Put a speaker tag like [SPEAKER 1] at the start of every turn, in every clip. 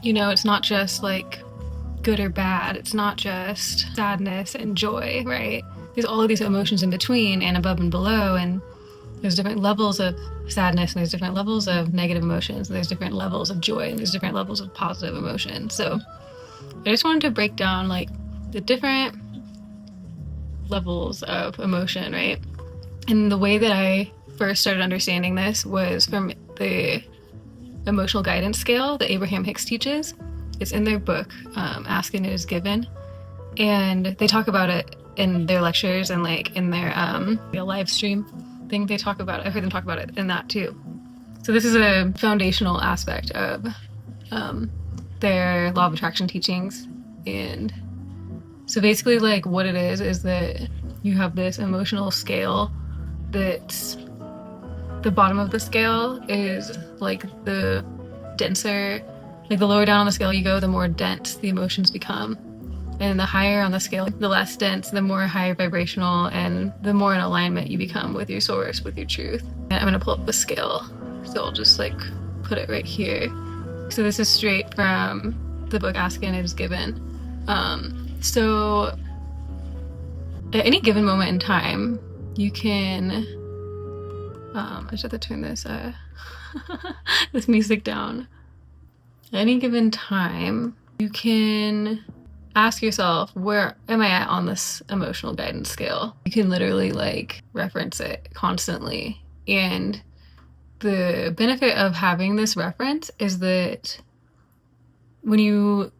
[SPEAKER 1] You know, it's not just like good or bad. It's not just sadness and joy, right? There's all of these emotions in between and above and below, and there's different levels of sadness, and there's different levels of negative emotions, and there's different levels of joy, and there's different levels of positive emotion. So I just wanted to break down like the different levels of emotion, right? And the way that I first started understanding this was from the emotional guidance scale that Abraham Hicks teaches. It's in their book, Ask and It Is Given. And they talk about it in their lectures and like in their live stream thing. They talk about it. I've heard them talk about it in that too. So this is a foundational aspect of their law of attraction teachings. And so basically like what it is that you have this emotional scale that's the bottom of the scale is like the denser, like the lower down on the scale you go, the more dense the emotions become. And the higher on the scale, the less dense, the more higher vibrational, and the more in alignment you become with your source, with your truth. And I'm gonna pull up the scale. So I'll just like put it right here. So this is straight from the book Ask and It Is Given. So at any given moment in time, you can, I just have to turn this, this music down. At any given time, you can ask yourself, where am I at on this emotional guidance scale? You can literally like reference it constantly. And the benefit of having this reference is that when you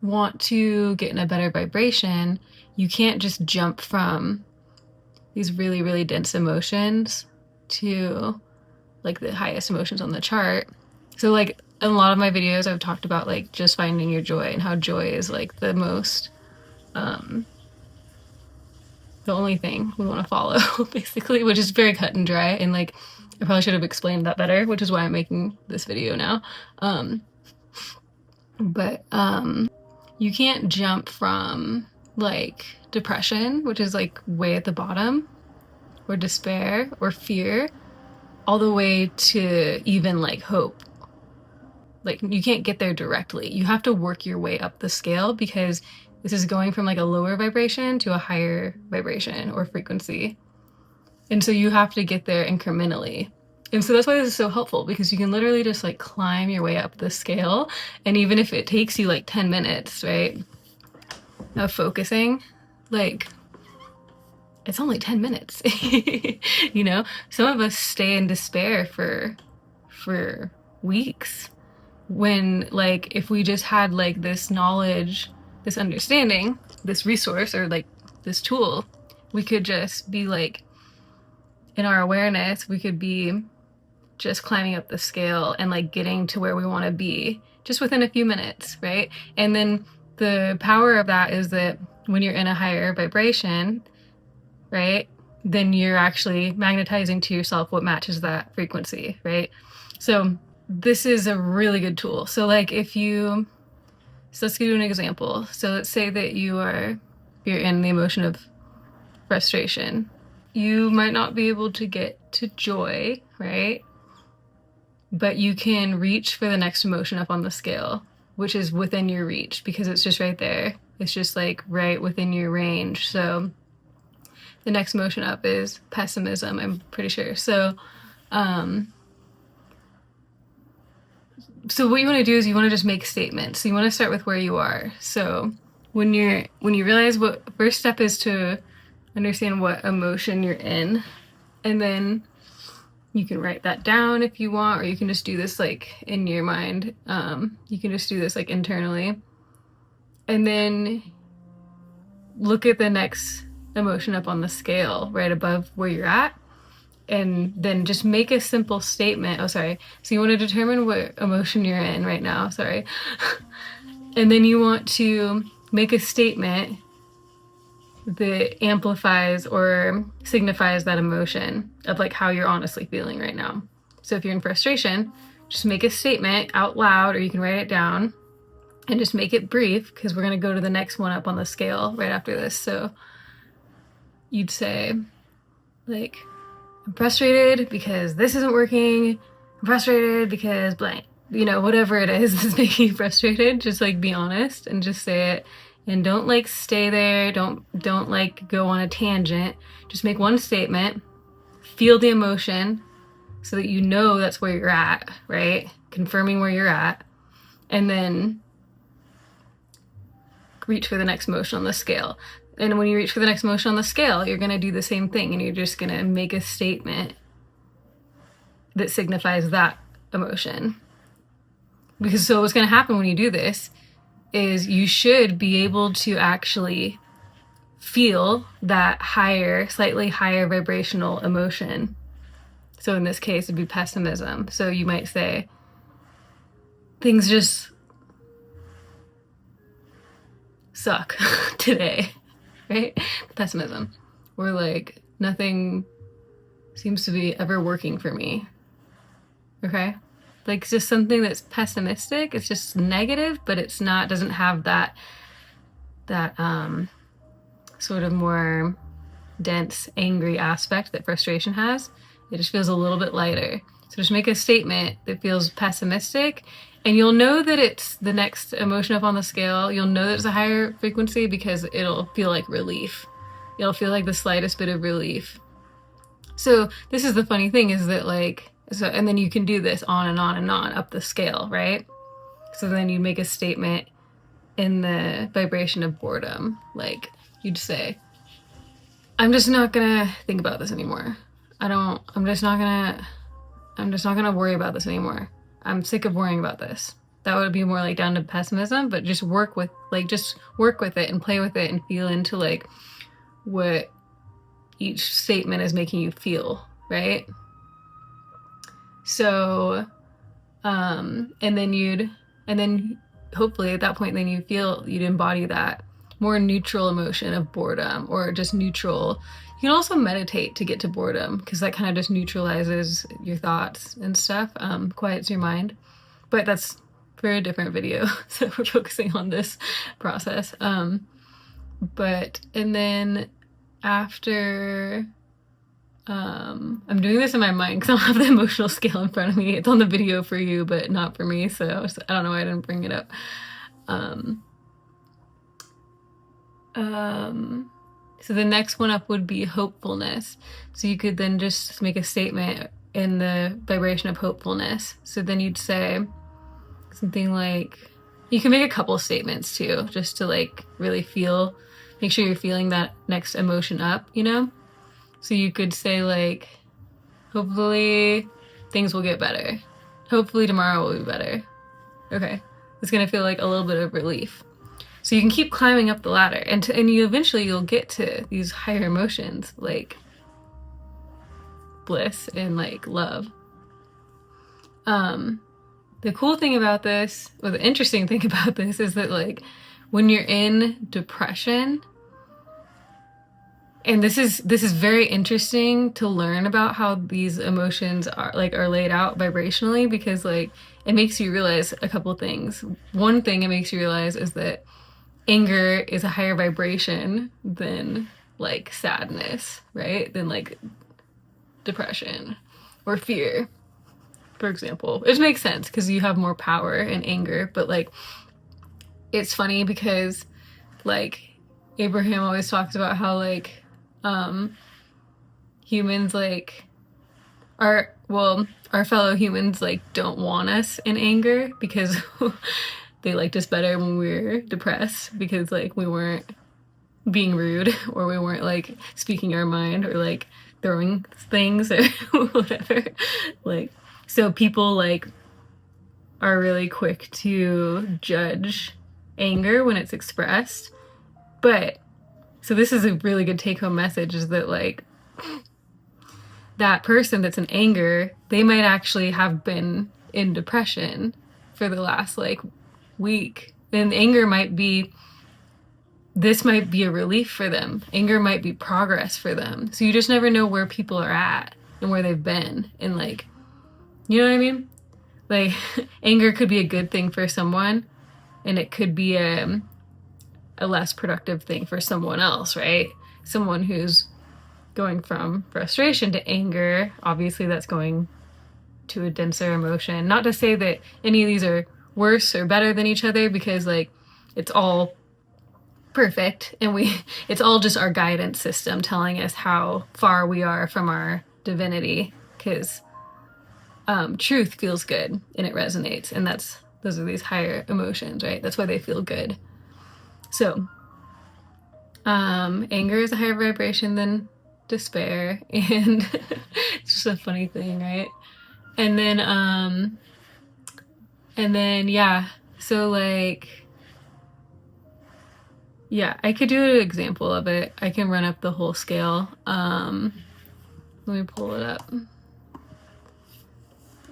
[SPEAKER 1] want to get in a better vibration, you can't just jump from these really, really dense emotions to like the highest emotions on the chart. So like in a lot of my videos, I've talked about like just finding your joy and how joy is like the most, the only thing we want to follow basically, which is very cut and dry. And like, I probably should have explained that better, which is why I'm making this video now. But you can't jump from like depression, which is like way at the bottom, or despair or fear, all the way to even like hope. Like you can't get there directly. You have to work your way up the scale because this is going from like a lower vibration to a higher vibration or frequency. And so you have to get there incrementally. And so that's why this is so helpful, because you can literally just like climb your way up the scale. And even if it takes you like 10 minutes, right, of focusing, like it's only 10 minutes, you know? Some of us stay in despair for weeks, when like if we just had like this knowledge, this understanding, this resource, or like this tool, we could just be like in our awareness, we could be just climbing up the scale and like getting to where we want to be just within a few minutes, right? And then the power of that is that when you're in a higher vibration, right, then you're actually magnetizing to yourself what matches that frequency, right? So this is a really good tool. So like if you, so let's do an example. So let's say that you're in the emotion of frustration. You might not be able to get to joy, right? But you can reach for the next emotion up on the scale, which is within your reach because it's just right there. It's just like right within your range. So the next emotion up is pessimism, I'm pretty sure. So so what you want to do is you want to just make statements. So you want to start with where you are. So when you realize what first step is to understand what emotion you're in, and then you can write that down if you want, or you can just do this like in your mind. You can just do this like internally, and then look at the next emotion up on the scale right above where you're at, and then just make a simple statement. Oh, sorry. So you want to determine what emotion you're in right now. Sorry. And then you want to make a statement that amplifies or signifies that emotion of like how you're honestly feeling right now. So if you're in frustration, just make a statement out loud, or you can write it down and just make it brief, because we're going to go to the next one up on the scale right after this. So you'd say like, I'm frustrated because this isn't working. I'm frustrated because blank. whatever it is that's making you frustrated, just like be honest and just say it. And don't like stay there. Don't like go on a tangent. Just make one statement, feel the emotion so that you know that's where you're at, right? Confirming where you're at. And then reach for the next emotion on the scale. And when you reach for the next emotion on the scale, you're going to do the same thing, and you're just going to make a statement that signifies that emotion. Because so what's going to happen when you do this is you should be able to actually feel that higher, slightly higher vibrational emotion. So in this case, it'd be pessimism. So you might say, things just suck today, right? Pessimism. Or like, nothing seems to be ever working for me. Okay? Like, just something that's pessimistic. It's just negative, but it's not, doesn't have that sort of more dense, angry aspect that frustration has. It just feels a little bit lighter. So just make a statement that feels pessimistic, and you'll know that it's the next emotion up on the scale. You'll know that it's a higher frequency because it'll feel like relief. It'll feel like the slightest bit of relief. So this is the funny thing, is that like, so, and then you can do this on and on and on up the scale, right? So then you make a statement in the vibration of boredom. Like, you'd say, I'm just not gonna think about this anymore. I'm just not gonna worry about this anymore. I'm sick of worrying about this. That would be more like down to pessimism, but just work with it and play with it and feel into like what each statement is making you feel, right? So, and then hopefully at that point, then you'd embody that more neutral emotion of boredom, or just neutral. You can also meditate to get to boredom, because that kind of just neutralizes your thoughts and stuff, quiets your mind. But that's for a different video, so we're focusing on this process. And then after, I'm doing this in my mind because I don't have the emotional scale in front of me. It's on the video for you, but not for me, so I don't know why I didn't bring it up. So the next one up would be hopefulness. So you could then just make a statement in the vibration of hopefulness. So then you'd say something like, you can make a couple statements too, just to like really make sure you're feeling that next emotion up, So you could say like, hopefully things will get better. Hopefully tomorrow will be better. Okay. It's gonna feel like a little bit of relief. So you can keep climbing up the ladder, and eventually you'll get to these higher emotions like bliss and like love. The cool thing about this, or the interesting thing about this, is that like when you're in depression, and this is very interesting to learn about how these emotions are laid out vibrationally, because like it makes you realize a couple things. One thing it makes you realize is that anger is a higher vibration than like sadness, right? Than like depression or fear, for example. It makes sense because you have more power in anger, but like it's funny because like Abraham always talks about how like humans like our fellow humans like don't want us in anger because they liked us better when we were depressed, because like we weren't being rude, or we weren't like speaking our mind, or like throwing things or whatever. Like, so people like are really quick to judge anger when it's expressed. But so this is a really good take-home message, is that like that person that's in anger, they might actually have been in depression for the last like week. Then anger might be a relief for them. Anger might be progress for them. So you just never know where people are at and where they've been. And like, you know what I mean? Like anger could be a good thing for someone, and it could be a less productive thing for someone else, right? Someone who's going from frustration to anger, obviously that's going to a denser emotion. Not to say that any of these are worse or better than each other, because like it's all perfect, and it's all just our guidance system telling us how far we are from our divinity, because truth feels good and it resonates, and those are these higher emotions, right? That's why they feel good. So anger is a higher vibration than despair, and it's just a funny thing, right? And then yeah, so like, yeah, I could do an example of it. I can run up the whole scale. Let me pull it up.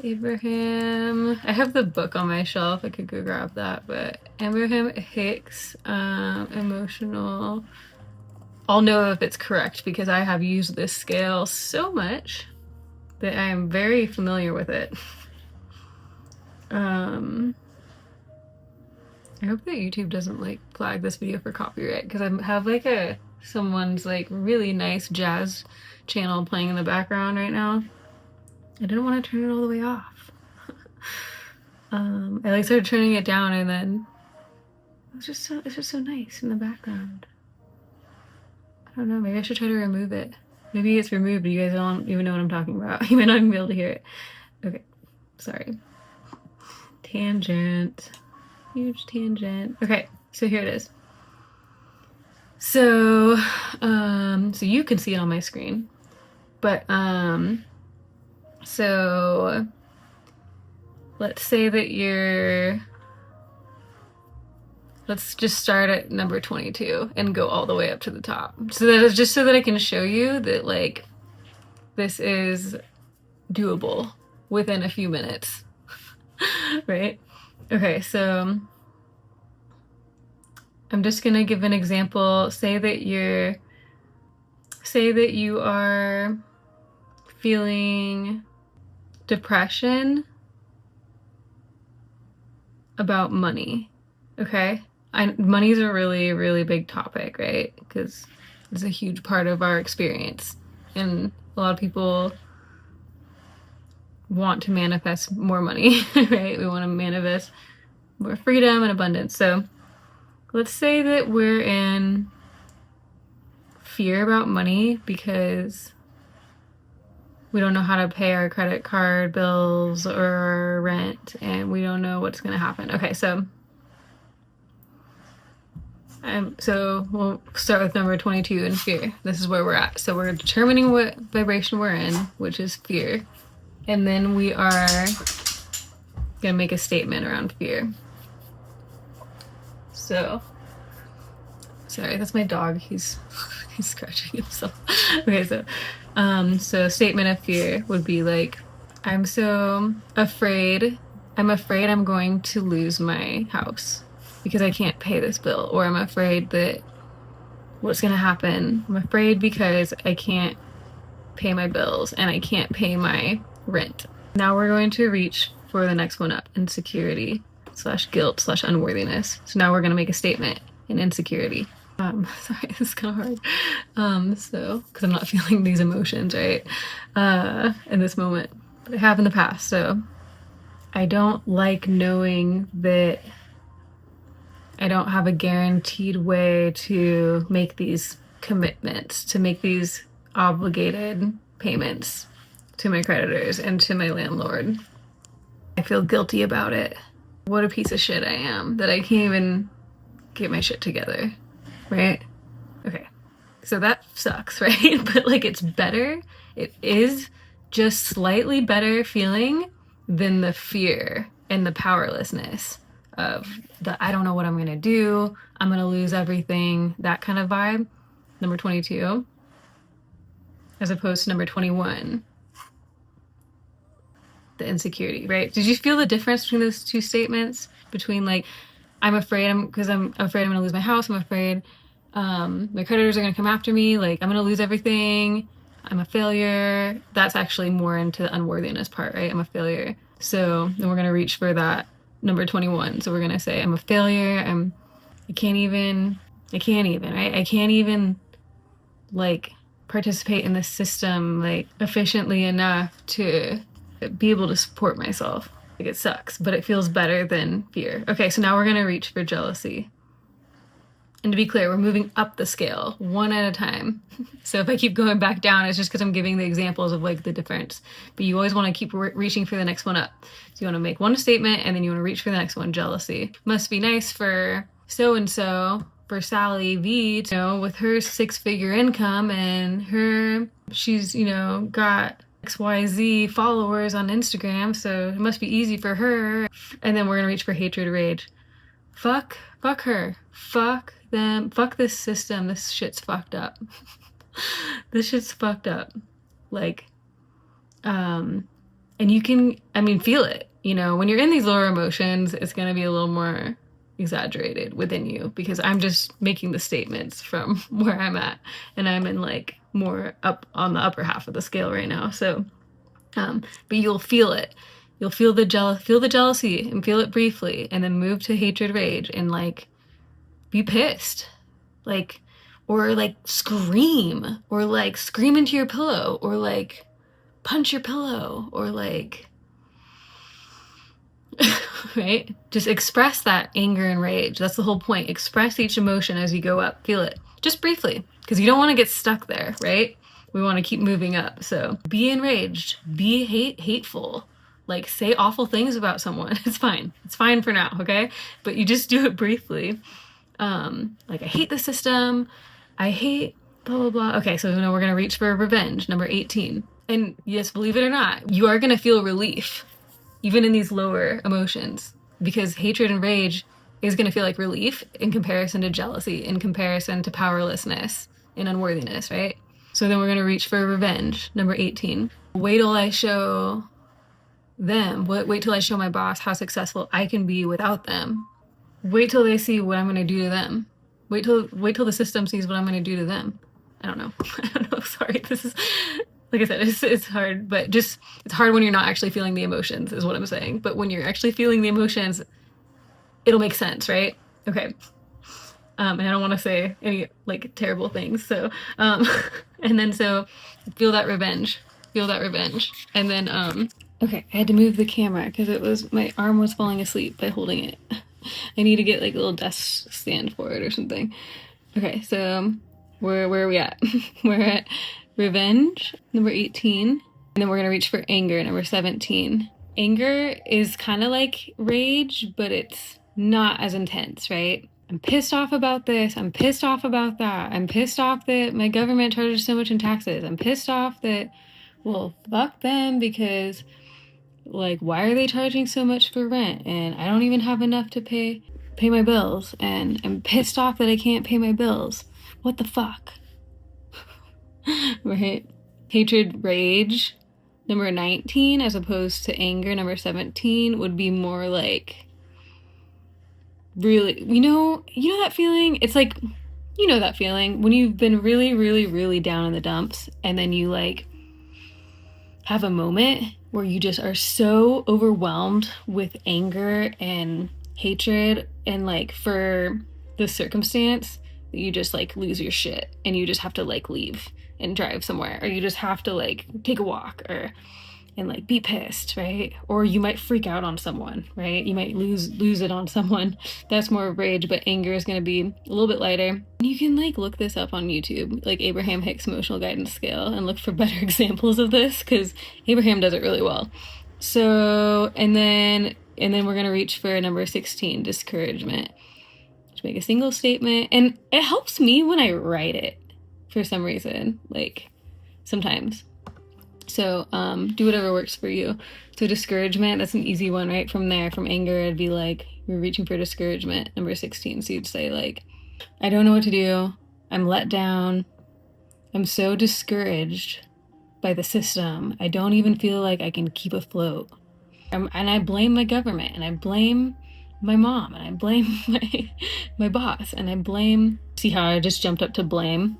[SPEAKER 1] Abraham, I have the book on my shelf, I could go grab that, but Abraham Hicks, emotional. I'll know if it's correct because I have used this scale so much that I am very familiar with it. I hope that YouTube doesn't like flag this video for copyright, because I have like someone's like really nice jazz channel playing in the background right now. I didn't want to turn it all the way off. I like started turning it down, and then it's just so nice in the background. I don't know, maybe I should try to remove it. Maybe it's removed, but you guys don't even know what I'm talking about. You might not even be able to hear it. Okay, sorry. Tangent. Huge tangent. Okay, so here it is. So, so you can see it on my screen, but, so let's say that let's just start at number 22 and go all the way up to the top. So that is just so that I can show you that like this is doable within a few minutes, right? Okay, so I'm just gonna give an example. Say that you are feeling depression about money, okay? Money's a really, really big topic, right? Because it's a huge part of our experience, and a lot of people want to manifest more money, right? We want to manifest more freedom and abundance. So let's say that we're in fear about money because we don't know how to pay our credit card bills or rent, and we don't know what's going to happen. Okay, so we'll start with number 22 in fear. This is where we're at. So we're determining what vibration we're in, which is fear. And then we are going to make a statement around fear. So, sorry, that's my dog. He's scratching himself. Okay, so statement of fear would be like, I'm so afraid. I'm afraid I'm going to lose my house because I can't pay this bill, or I'm afraid that what's going to happen. I'm afraid because I can't pay my bills and I can't pay my rent. Now we're going to reach for the next one up, insecurity / guilt / unworthiness. So now we're going to make a statement in insecurity. Sorry, this is kind of hard. So, because I'm not feeling these emotions, right, in this moment, but I have in the past. So I don't like knowing that I don't have a guaranteed way to make these commitments, to make these obligated payments to my creditors and to my landlord. I feel guilty about it. What a piece of shit I am that I can't even get my shit together, right? Okay, so that sucks, right? But like, it's better. It is just slightly better feeling than the fear and the powerlessness of the I don't know what I'm gonna do, I'm gonna lose everything, that kind of vibe. Number 22, as opposed to number 21, the insecurity, right? Did you feel the difference between those two statements? Between like, I'm afraid I'm gonna lose my house, I'm afraid my creditors are gonna come after me, like I'm gonna lose everything, I'm a failure. That's actually more into the unworthiness part, right? I'm a failure. So then we're gonna reach for that number 21. So we're gonna say I'm a failure, I can't even, right? I can't even like participate in the system like efficiently enough to be able to support myself. Like, it sucks, but it feels better than fear. Okay, so now we're gonna reach for jealousy. And to be clear, we're moving up the scale one at a time. So if I keep going back down, it's just because I'm giving the examples of like the difference. But you always want to keep reaching for the next one up. So you want to make one statement and then you want to reach for the next one. Jealousy must be nice for so-and-so, for Sally V, you know, with her 6-figure income and she's, you know, got XYZ followers on Instagram, so it must be easy for her. And then we're going to reach for hatred, rage. Fuck her. Fuck them. Fuck this system. This shit's fucked up. This shit's fucked up. Like, and you can, I mean, feel it. You know, when you're in these lower emotions, it's going to be a little more exaggerated within you because I'm just making the statements from where I'm at, and I'm in like more up on the upper half of the scale right now. So, but you'll feel it. You'll feel the jealousy and feel it briefly, and then move to hatred, rage, and like be pissed, like, or like scream into your pillow, or like punch your pillow, or like, right? Just express that anger and rage. That's the whole point. Express each emotion as you go up. Feel it just briefly, because you don't want to get stuck there, right? We want to keep moving up. So be enraged, be hateful. Like, say awful things about someone. It's fine. It's fine for now, okay? But you just do it briefly. Like, I hate the system. I hate blah, blah, blah. Okay, so now we're going to reach for revenge, number 18. And yes, believe it or not, you are going to feel relief, even in these lower emotions, because hatred and rage is going to feel like relief in comparison to jealousy, in comparison to powerlessness and unworthiness, right? So then we're going to reach for revenge, number 18. Wait till I show them. Wait till I show my boss how successful I can be without them. Wait till they see what I'm going to do to them. Wait till the system sees what I'm going to do to them. I don't know. Sorry. This is, like I said, it's hard, but just, it's hard when you're not actually feeling the emotions is what I'm saying. But when you're actually feeling the emotions, it'll make sense, right? Okay. And I don't want to say any like terrible things. So, and then so feel that revenge. And then, okay, I had to move the camera because my arm was falling asleep by holding it. I need to get like a little desk stand for it or something. Okay, so where are we at? We're at revenge, number 18. And then we're gonna reach for anger, number 17. Anger is kind of like rage, but it's not as intense, right? I'm pissed off about this. I'm pissed off about that. I'm pissed off that my government charges so much in taxes. I'm pissed off that, well, fuck them, because like, why are they charging so much for rent? And I don't even have enough to pay my bills. And I'm pissed off that I can't pay my bills. What the fuck? Right? Hatred, rage, number 19, as opposed to anger, number 17, would be more like, really, you know that feeling? It's like, you know that feeling when you've been really, really, really down in the dumps, and then you like have a moment where you just are so overwhelmed with anger and hatred and like for the circumstance that you just like lose your shit and you just have to like leave and drive somewhere, or you just have to like take a walk and like be pissed, right? Or you might freak out on someone, right? You might lose it on someone. That's more rage, but anger is going to be a little bit lighter. You can like look this up on YouTube, like Abraham Hicks emotional guidance scale, and look for better examples of this, because Abraham does it really well. So, and then we're going to reach for number 16, discouragement. Just make a single statement. And it helps me when I write it for some reason, like sometimes. So do whatever works for you. So discouragement, that's an easy one, right? From there, from anger, it'd be like, you're reaching for discouragement, number 16. So you'd say like, I don't know what to do. I'm let down. I'm so discouraged by the system. I don't even feel like I can keep afloat. And I blame my government, and I blame my mom, and I blame my boss, and I blame, see how I just jumped up to blame?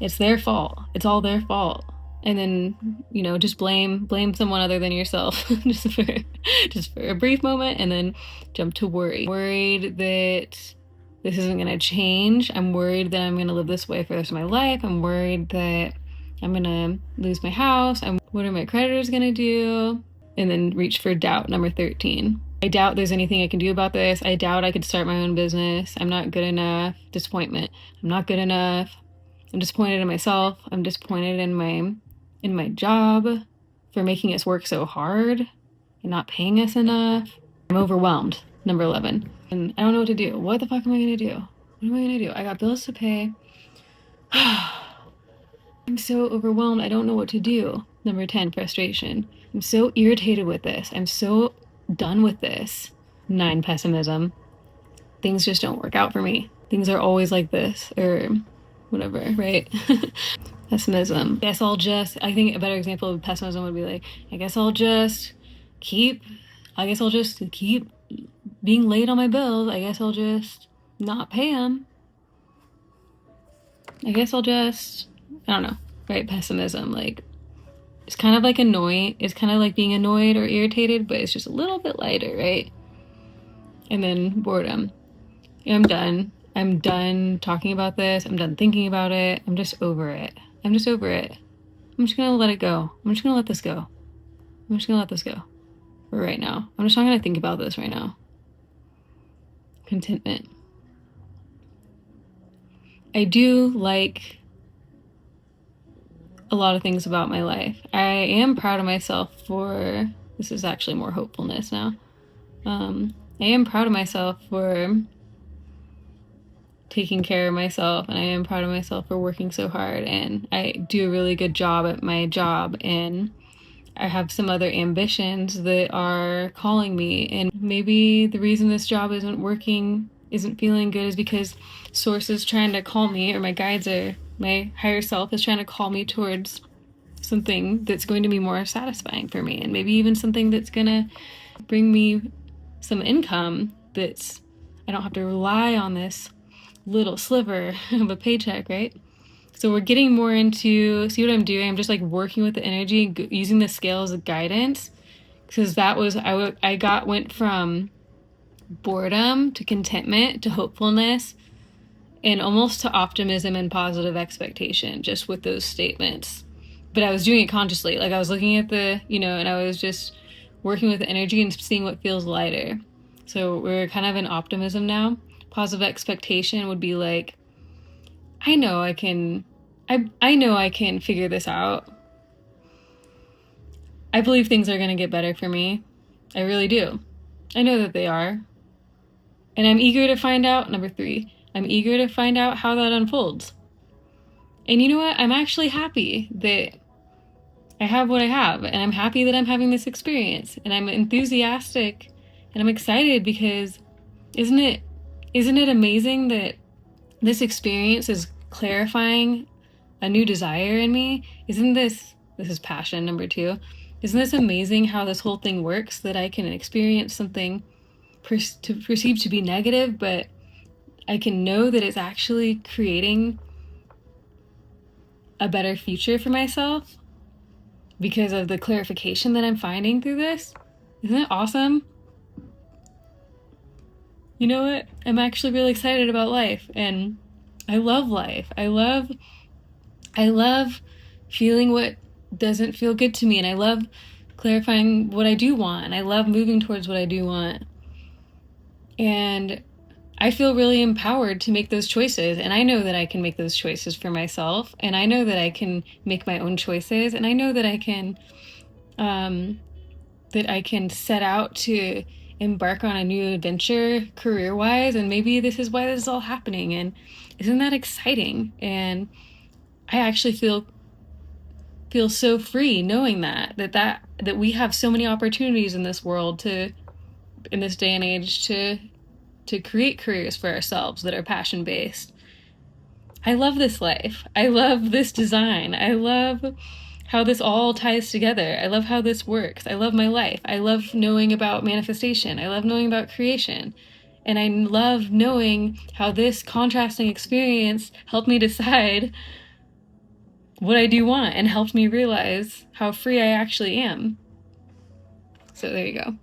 [SPEAKER 1] It's their fault. It's all their fault. And then, you know, just blame someone other than yourself just for a brief moment, and then jump to worry. Worried that this isn't going to change. I'm worried that I'm going to live this way for the rest of my life. I'm worried that I'm going to lose my house. What are my creditors going to do? and then reach for doubt, number 13. I doubt there's anything I can do about this. I doubt I could start my own business. I'm not good enough. Disappointment. I'm not good enough. I'm disappointed in myself. I'm disappointed in my job for making us work so hard and not paying us enough. I'm overwhelmed, number 11. And I don't know what to do. What the fuck am I gonna do? What am I gonna do? I got bills to pay. I'm so overwhelmed. I don't know what to do. Number 10, frustration. I'm so irritated with this. I'm so done with this. 9, pessimism. Things just don't work out for me. Things are always like this, or whatever, right? Pessimism. I think a better example of pessimism would be like, I guess I'll just keep being late on my bills. I guess I'll just not pay them. I don't know, right? Pessimism, like, it's kind of like annoying. It's kind of like being annoyed or irritated, but it's just a little bit lighter, right? And then boredom. I'm done. I'm done talking about this. I'm done thinking about it. I'm just over it. I'm just gonna let it go. I'm just gonna let this go. For right now. I'm just not gonna think about this right now. Contentment. I do like a lot of things about my life. I am proud of myself for, this is actually more hopefulness now. I am proud of myself for taking care of myself, and I am proud of myself for working so hard, and I do a really good job at my job, and I have some other ambitions that are calling me, and maybe the reason this job isn't working, isn't feeling good, is because source is trying to call me, or my higher self is trying to call me towards something that's going to be more satisfying for me, and maybe even something that's gonna bring me some income that's, I don't have to rely on this little sliver of a paycheck, right? So we're getting more into, see what I'm doing? I'm just like working with the energy, using the scale as a guidance, because that was, went from boredom to contentment to hopefulness and almost to optimism and positive expectation just with those statements. But I was doing it consciously. Like I was looking at and I was just working with the energy and seeing what feels lighter. So we're kind of in optimism now. Positive expectation would be like, I know I can figure this out. I believe things are going to get better for me. I really do. I know that they are. And I'm eager to find out, number 3, I'm eager to find out how that unfolds. And you know what? I'm actually happy that I have what I have, and I'm happy that I'm having this experience, and I'm enthusiastic, and I'm excited because isn't it amazing that this experience is clarifying a new desire in me? This is passion, number 2. Isn't this amazing how this whole thing works, that I can experience something perceived to be negative, but I can know that it's actually creating a better future for myself because of the clarification that I'm finding through this? Isn't it awesome? You know what? I'm actually really excited about life, and I love life. I love feeling what doesn't feel good to me, and I love clarifying what I do want, and I love moving towards what I do want. And I feel really empowered to make those choices, and I know that I can make those choices for myself, and I know that I can make my own choices, and I know that I can set out to embark on a new adventure career-wise, and maybe this is why this is all happening, and isn't that exciting? And I actually feel so free knowing that we have so many opportunities in this world in this day and age to create careers for ourselves that are passion-based. I love this life. I love this design. I love how this all ties together. I love how this works. I love my life. I love knowing about manifestation. I love knowing about creation. And I love knowing how this contrasting experience helped me decide what I do want and helped me realize how free I actually am. So there you go.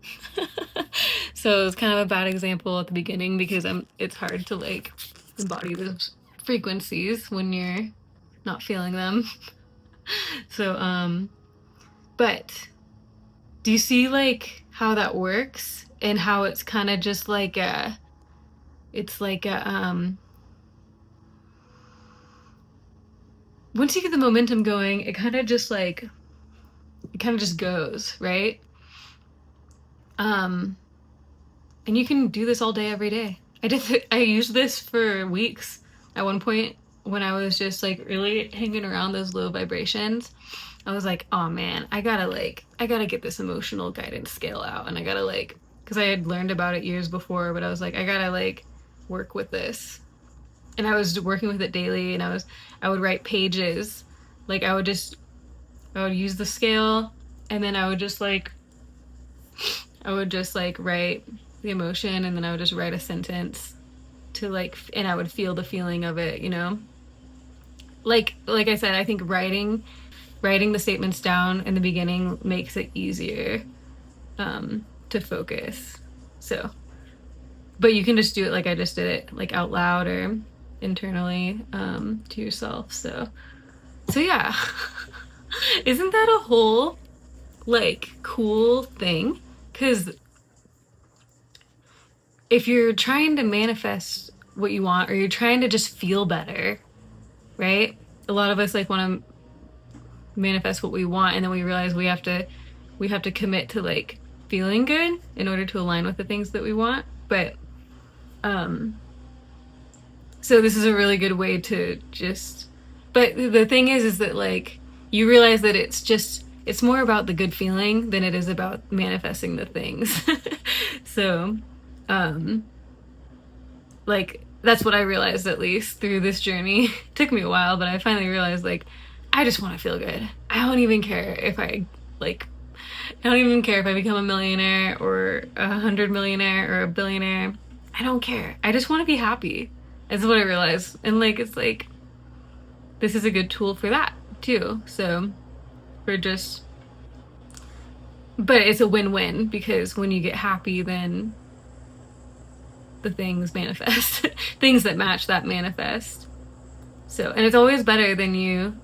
[SPEAKER 1] So it's kind of a bad example at the beginning because it's hard to like embody those frequencies when you're not feeling them. So but Do you see like how that works and how it's kind of just like it's like once you get the momentum going, it kind of just like it kind of just goes, right? Um and you can do this all day every day. I used this for weeks at one point when I was just like really hanging around those low vibrations. I was like, oh man, I gotta get this emotional guidance scale out, and I gotta like, because I had learned about it years before, but I was like, I gotta like work with this, and I was working with it daily, and I would write pages, like I would use the scale, and then I would just like write the emotion, and then I would just write a sentence to like, and I would feel the feeling of it, you know, like I said, I think writing the statements down in the beginning makes it easier to focus. So, but you can just do it like I just did it, like out loud or internally to yourself. So yeah, isn't that a whole like cool thing? Because if you're trying to manifest what you want, or you're trying to just feel better, right? A lot of us like want to manifest what we want, and then we realize we have to commit to like feeling good in order to align with the things that we want. But um so this is a really good way to just, but the thing is that like you realize that it's more about the good feeling than it is about manifesting the things. So um like that's what I realized, at least through this journey. It took me a while, but I finally realized like I just want to feel good. I don't even care if like I don't even care if I become a millionaire or 100 millionaire or a billionaire. I don't care. I just want to be happy. That's what I realized. And like it's like this is a good tool for that too. So for just, but it's a win-win, because when you get happy, then the things manifest. Things that match that manifest. So, and it's always better than you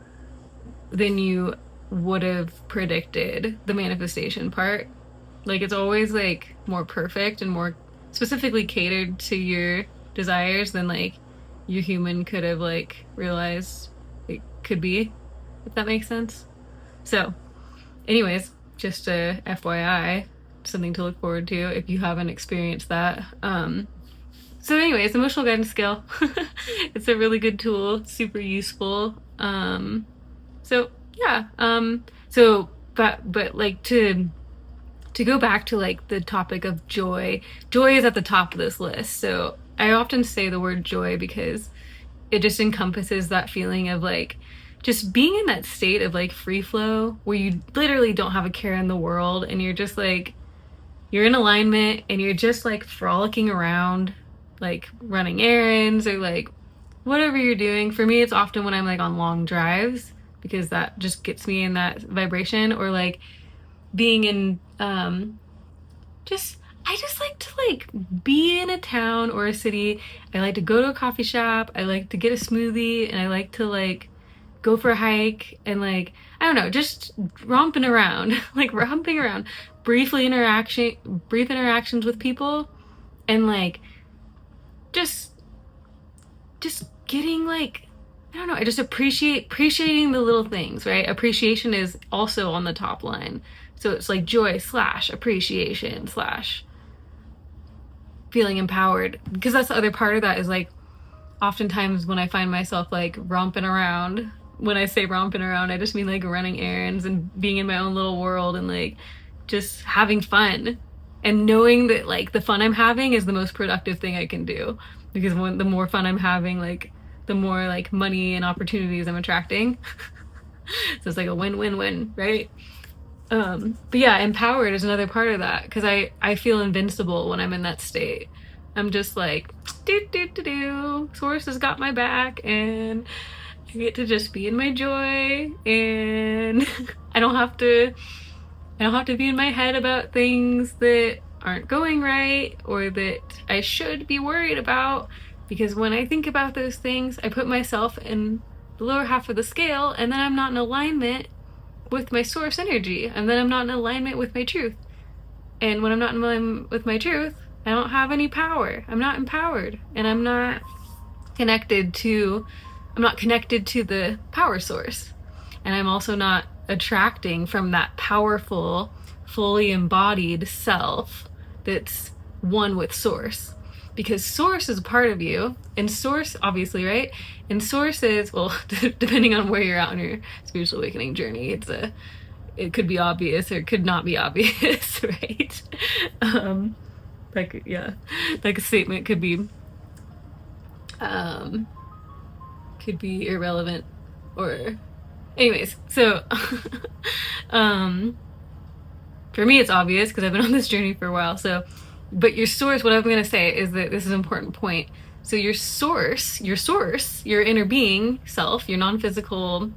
[SPEAKER 1] would have predicted, the manifestation part. Like it's always like more perfect and more specifically catered to your desires than like your human could have like realized it could be, if that makes sense. So anyways, just a FYI, something to look forward to if you haven't experienced that. So anyways, emotional guidance scale. It's a really good tool, super useful. So yeah. But like to go back to like the topic of joy, joy is at the top of this list. So I often say the word joy because it just encompasses that feeling of like just being in that state of like free flow where you literally don't have a care in the world, and you're just like you're in alignment, and you're just like frolicking around, like running errands or like whatever you're doing. For me, it's often when I'm like on long drives, because that just gets me in that vibration, or like being in just I just like to like be in a town or a city. I like to go to a coffee shop, I like to get a smoothie, and I like to like go for a hike, and like I don't know, just romping around. Like romping around, brief interactions with people, and like just getting like I don't know, I just appreciating the little things, right? Appreciation is also on the top line. So it's like joy slash appreciation slash feeling empowered. Because that's the other part of that, is like oftentimes when I find myself like romping around, when I say romping around, I just mean like running errands and being in my own little world and like just having fun, and knowing that like the fun I'm having is the most productive thing I can do, because the more fun I'm having, like the more like money and opportunities I'm attracting. So it's like a win-win-win, right? But yeah, empowered is another part of that, because I feel invincible when I'm in that state. I'm just like Source has got my back, and I get to just be in my joy, and I don't have to be in my head about things that aren't going right or that I should be worried about, because when I think about those things, I put myself in the lower half of the scale, and then I'm not in alignment with my source energy, and then I'm not in alignment with my truth. And when I'm not in alignment with my truth, I don't have any power. I'm not empowered, and I'm not connected to the power source. And I'm also not attracting from that powerful, fully embodied self that's one with source. Because source is a part of you, and source, obviously, right? And source is, well, depending on where you're at on your spiritual awakening journey, it could be obvious or it could not be obvious, right? Like a statement could be irrelevant, or anyways. So for me it's obvious because I've been on this journey for a while. So, but your source, what I'm going to say is that this is an important point. So your source, your inner being self, your non-physical,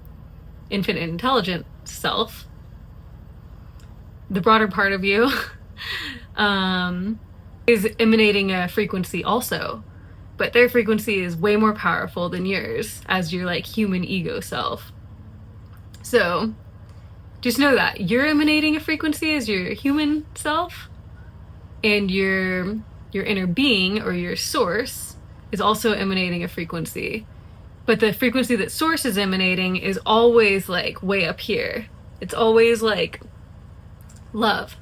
[SPEAKER 1] infinite intelligent self, the broader part of you, is emanating a frequency also. But their frequency is way more powerful than yours as your like human ego self. So just know that you're emanating a frequency as your human self, and your inner being or your source is also emanating a frequency. But the frequency that source is emanating is always like way up here. It's always like love,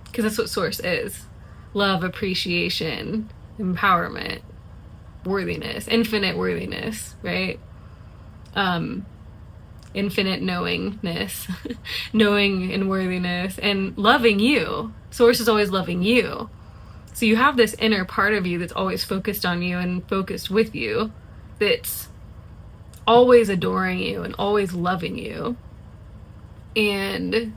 [SPEAKER 1] because that's what source is. Love, appreciation, empowerment, worthiness, infinite worthiness, right? Infinite knowingness, knowing and worthiness, and loving you. Source is always loving you. So you have this inner part of you that's always focused on you and focused with you, that's always adoring you and always loving you, and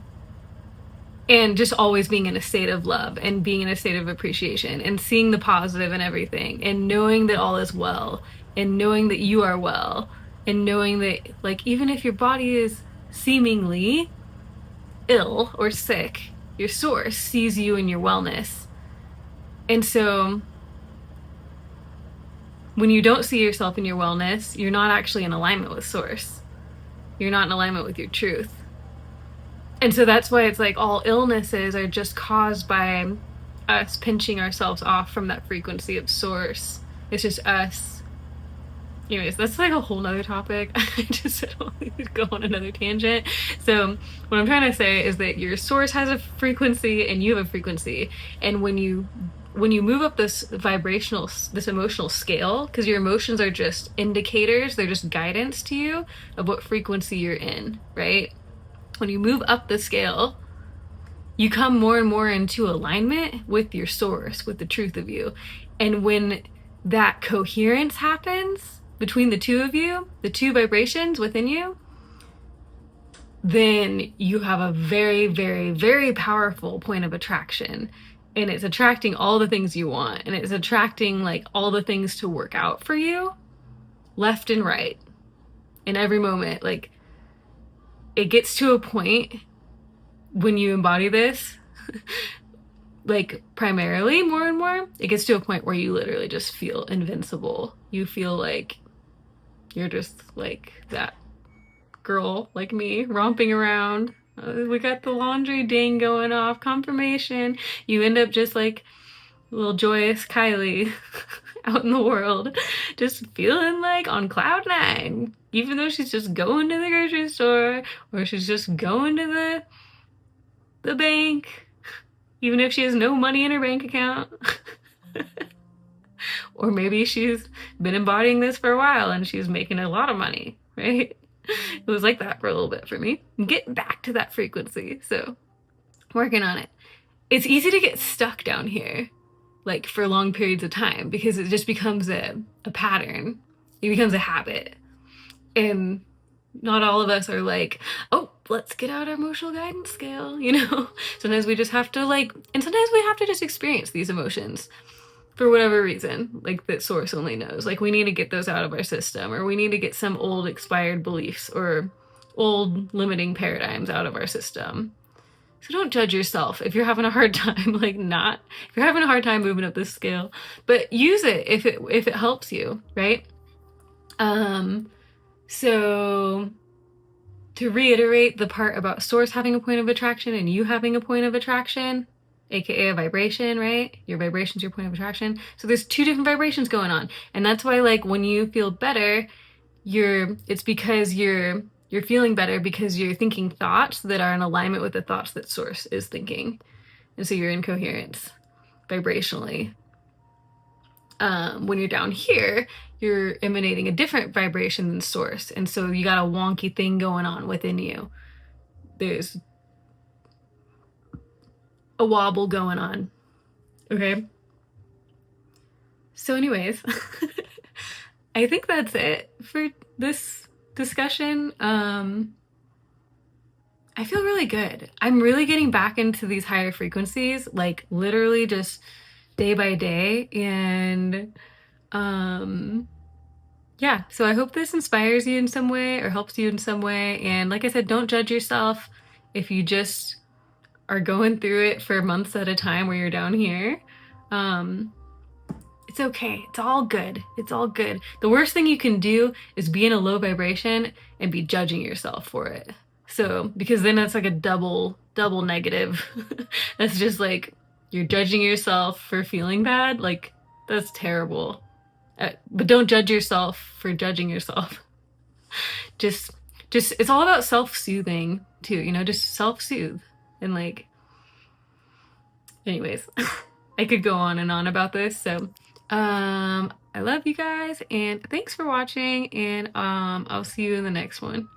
[SPEAKER 1] just always being in a state of love and being in a state of appreciation and seeing the positive in everything, and knowing that all is well, and knowing that you are well, and knowing that, like, even if your body is seemingly ill or sick, your source sees you in your wellness. And so when you don't see yourself in your wellness, you're not actually in alignment with source. You're not in alignment with your truth. And so that's why it's like all illnesses are just caused by us pinching ourselves off from that frequency of source. It's just us. Anyways, that's like a whole nother topic. I don't need to go on another tangent. So what I'm trying to say is that your source has a frequency and you have a frequency. And when you move up this vibrational, this emotional scale, because your emotions are just indicators, they're just guidance to you of what frequency you're in, right? When you move up the scale, you come more and more into alignment with your source, with the truth of you. And when that coherence happens between the two of you, the two vibrations within you, then you have a very, very, very powerful point of attraction. And it's attracting all the things you want. And it's attracting like all the things to work out for you, left and right, in every moment. Like, it gets to a point when you embody this, like primarily more and more, it gets to a point where you literally just feel invincible. You feel like you're just like that girl like me romping around. We got the laundry ding going off, confirmation. You end up just like little joyous Kylie out in the world, just feeling like on cloud nine, even though she's just going to the grocery store, or she's just going to the bank, even if she has no money in her bank account. Or maybe she's been embodying this for a while and she's making a lot of money, right? It was like that for a little bit for me. Get back to that frequency. So, working on it. It's easy to get stuck down here, like for long periods of time, because it just becomes a pattern. It becomes a habit. And not all of us are like, oh, let's get out our emotional guidance scale, you know? Sometimes we just have to and sometimes we have to just experience these emotions for whatever reason, like that source only knows. Like, we need to get those out of our system, or we need to get some old expired beliefs or old limiting paradigms out of our system. So don't judge yourself if you're having a hard time, if you're having a hard time moving up this scale, but use it if it helps you, right? So to reiterate the part about source having a point of attraction and you having a point of attraction, aka a vibration, right? Your vibration's your point of attraction. So there's two different vibrations going on. And that's why, like, when you feel better, it's because you're feeling better because you're thinking thoughts that are in alignment with the thoughts that source is thinking. And so you're in coherence vibrationally. When you're down here, you're emanating a different vibration than source. And so you got a wonky thing going on within you. There's a wobble going on. Okay? So anyways, I think that's it for this discussion. I feel really good. I'm really getting back into these higher frequencies, like literally just day by day. And yeah, so I hope this inspires you in some way or helps you in some way. And like I said, don't judge yourself if you just are going through it for months at a time where you're down here. It's okay. It's all good. It's all good. The worst thing you can do is be in a low vibration and be judging yourself for it. So, because then that's like a double negative. That's just like you're judging yourself for feeling bad. Like, that's terrible. But don't judge yourself for judging yourself. Just it's all about self-soothing too, you know, just self-soothe. And like, anyways, I could go on and on about this. So, I love you guys and thanks for watching, and I'll see you in the next one.